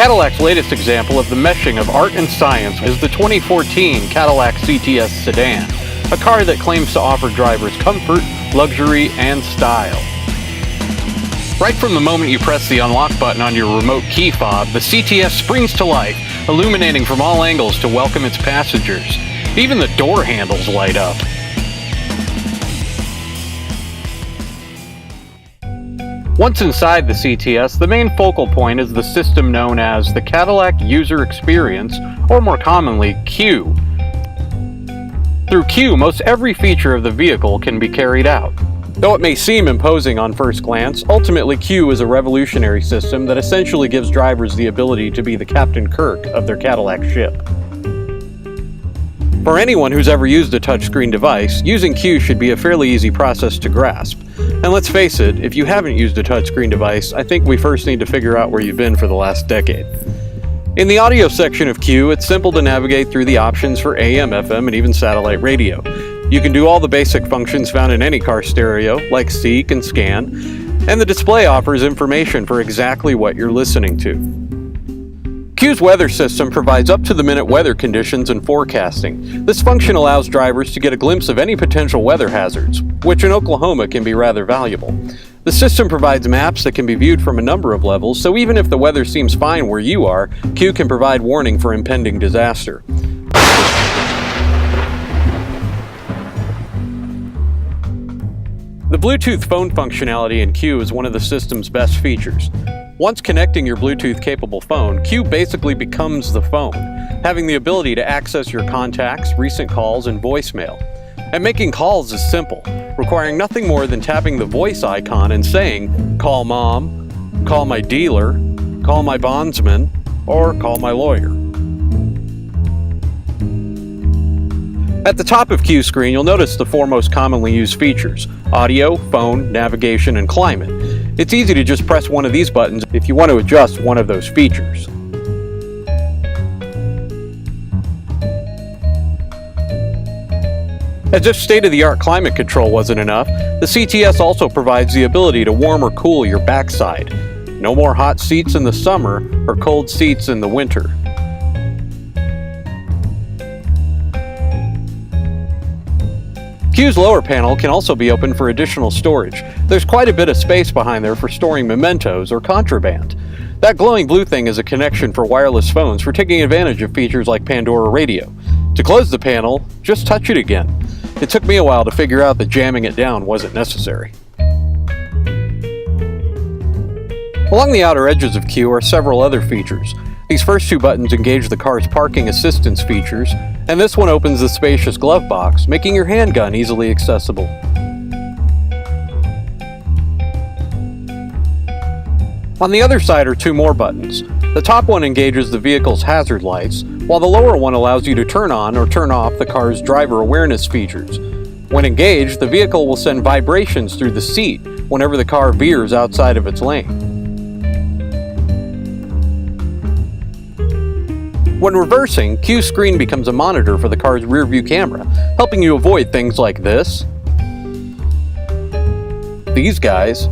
Cadillac's latest example of the meshing of art and science is the 2014 Cadillac CTS sedan, a car that claims to offer drivers comfort, luxury, and style. Right from the moment you press the unlock button on your remote key fob, the CTS springs to life, illuminating from all angles to welcome its passengers. Even the door handles light up. Once inside the CTS, the main focal point is the system known as the Cadillac User Experience, or more commonly, CUE. Through CUE, most every feature of the vehicle can be carried out. Though it may seem imposing on first glance, ultimately CUE is a revolutionary system that essentially gives drivers the ability to be the Captain Kirk of their Cadillac ship. For anyone who's ever used a touchscreen device, using CUE should be a fairly easy process to grasp. And let's face it, if you haven't used a touchscreen device, I think we first need to figure out where you've been for the last decade. In the audio section of CUE, it's simple to navigate through the options for AM, FM, and even satellite radio. You can do all the basic functions found in any car stereo, like seek and scan, and the display offers information for exactly what you're listening to. CUE's weather system provides up-to-the-minute weather conditions and forecasting. This function allows drivers to get a glimpse of any potential weather hazards, which in Oklahoma can be rather valuable. The system provides maps that can be viewed from a number of levels, so even if the weather seems fine where you are, CUE can provide warning for impending disaster. The Bluetooth phone functionality in CUE is one of the system's best features. Once connecting your Bluetooth-capable phone, CUE basically becomes the phone, having the ability to access your contacts, recent calls, and voicemail. And making calls is simple, requiring nothing more than tapping the voice icon and saying, "Call Mom," "Call my dealer," "Call my bondsman," or "Call my lawyer." At the top of CUE screen, you'll notice the four most commonly used features: audio, phone, navigation, and climate. It's easy to just press one of these buttons if you want to adjust one of those features. As if state-of-the-art climate control wasn't enough, the CTS also provides the ability to warm or cool your backside. No more hot seats in the summer or cold seats in the winter. CUE's lower panel can also be opened for additional storage. There's quite a bit of space behind there for storing mementos or contraband. That glowing blue thing is a connection for wireless phones for taking advantage of features like Pandora Radio. To close the panel, just touch it again. It took me a while to figure out that jamming it down wasn't necessary. Along the outer edges of CUE are several other features. These first two buttons engage the car's parking assistance features, and this one opens the spacious glove box, making your handgun easily accessible. On the other side are two more buttons. The top one engages the vehicle's hazard lights, while the lower one allows you to turn on or turn off the car's driver awareness features. When engaged, the vehicle will send vibrations through the seat whenever the car veers outside of its lane. When reversing, CUE's screen becomes a monitor for the car's rear-view camera, helping you avoid things like this, these guys,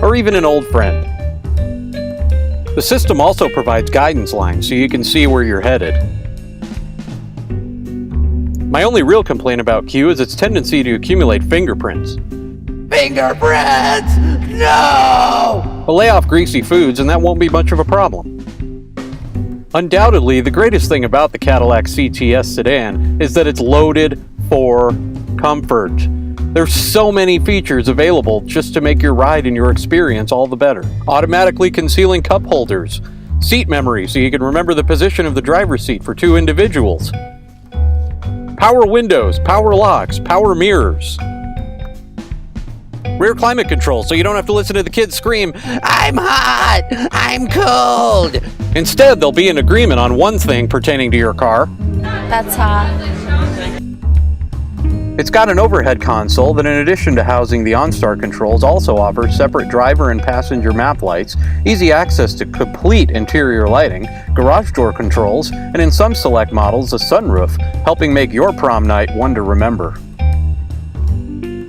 or even an old friend. The system also provides guidance lines so you can see where you're headed. My only real complaint about CUE is its tendency to accumulate fingerprints. Fingerprints! No! But lay off greasy foods and that won't be much of a problem. Undoubtedly, the greatest thing about the Cadillac CTS sedan is that it's loaded for comfort. There's so many features available just to make your ride and your experience all the better. Automatically concealing cup holders, seat memory so you can remember the position of the driver's seat for two individuals, power windows, power locks, power mirrors, rear climate control so you don't have to listen to the kids scream, "I'm hot! I'm cold!" Instead, they'll be in agreement on one thing pertaining to your car. That's hot. It's got an overhead console that, in addition to housing the OnStar controls, also offers separate driver and passenger map lights, easy access to complete interior lighting, garage door controls, and in some select models, a sunroof, helping make your prom night one to remember.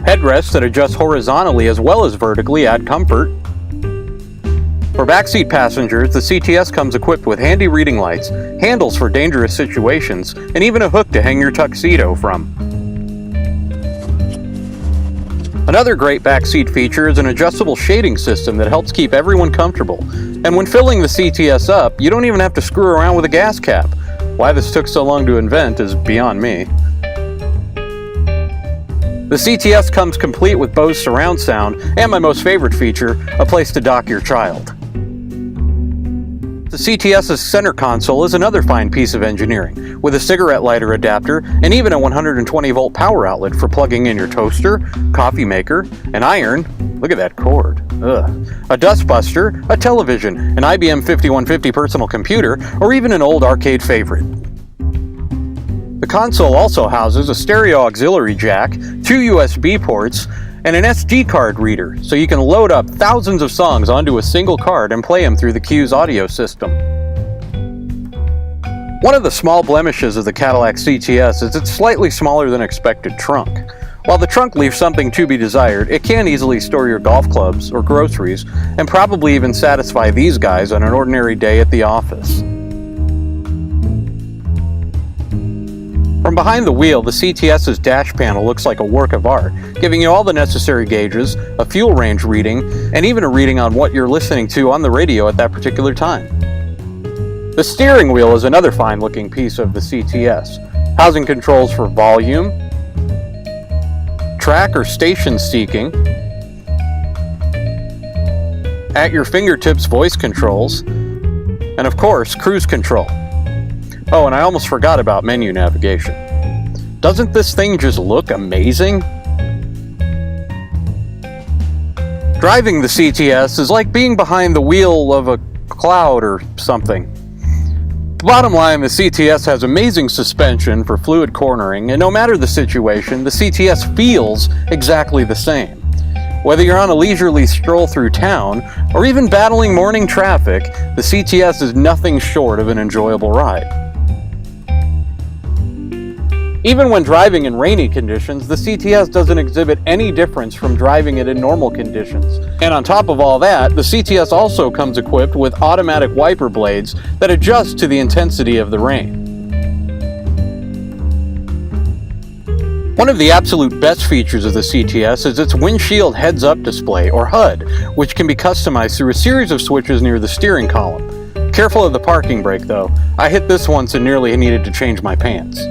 Headrests that adjust horizontally as well as vertically add comfort. For backseat passengers, the CTS comes equipped with handy reading lights, handles for dangerous situations, and even a hook to hang your tuxedo from. Another great backseat feature is an adjustable shading system that helps keep everyone comfortable. And when filling the CTS up, you don't even have to screw around with a gas cap. Why this took so long to invent is beyond me. The CTS comes complete with Bose surround sound and my most favorite feature, a place to dock your child. The CTS's center console is another fine piece of engineering, with a cigarette lighter adapter and even a 120-volt power outlet for plugging in your toaster, coffee maker, an iron, look at that cord, a dustbuster, a television, an IBM 5150 personal computer, or even an old arcade favorite. The console also houses a stereo auxiliary jack, 2 USB ports, and an SD card reader, so you can load up thousands of songs onto a single card and play them through the Q's audio system. One of the small blemishes of the Cadillac CTS is its slightly smaller than expected trunk. While the trunk leaves something to be desired, it can easily store your golf clubs or groceries, and probably even satisfy these guys on an ordinary day at the office. From behind the wheel, the CTS's dash panel looks like a work of art, giving you all the necessary gauges, a fuel range reading, and even a reading on what you're listening to on the radio at that particular time. The steering wheel is another fine-looking piece of the CTS, housing controls for volume, track or station seeking, at your fingertips voice controls, and of course, cruise control. Oh, and I almost forgot about menu navigation. Doesn't this thing just look amazing? Driving the CTS is like being behind the wheel of a cloud or something. The bottom line, the CTS has amazing suspension for fluid cornering, and no matter the situation, the CTS feels exactly the same. Whether you're on a leisurely stroll through town, or even battling morning traffic, the CTS is nothing short of an enjoyable ride. Even when driving in rainy conditions, the CTS doesn't exhibit any difference from driving it in normal conditions. And on top of all that, the CTS also comes equipped with automatic wiper blades that adjust to the intensity of the rain. One of the absolute best features of the CTS is its windshield heads-up display, or HUD, which can be customized through a series of switches near the steering column. Careful of the parking brake though. I hit this once and nearly needed to change my pants.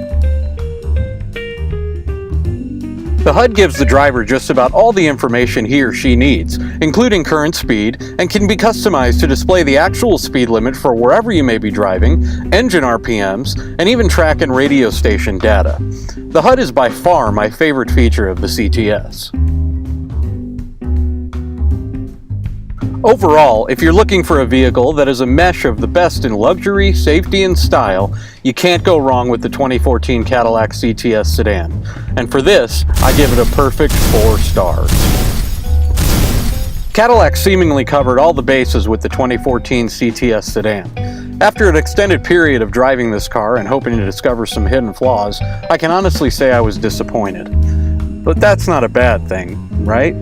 The HUD gives the driver just about all the information he or she needs, including current speed, and can be customized to display the actual speed limit for wherever you may be driving, engine RPMs, and even track and radio station data. The HUD is by far my favorite feature of the CTS. Overall, if you're looking for a vehicle that is a mesh of the best in luxury, safety, and style, you can't go wrong with the 2014 Cadillac CTS sedan. And for this, I give it a perfect 4 stars. Cadillac seemingly covered all the bases with the 2014 CTS sedan. After an extended period of driving this car and hoping to discover some hidden flaws, I can honestly say I was disappointed. But that's not a bad thing, right?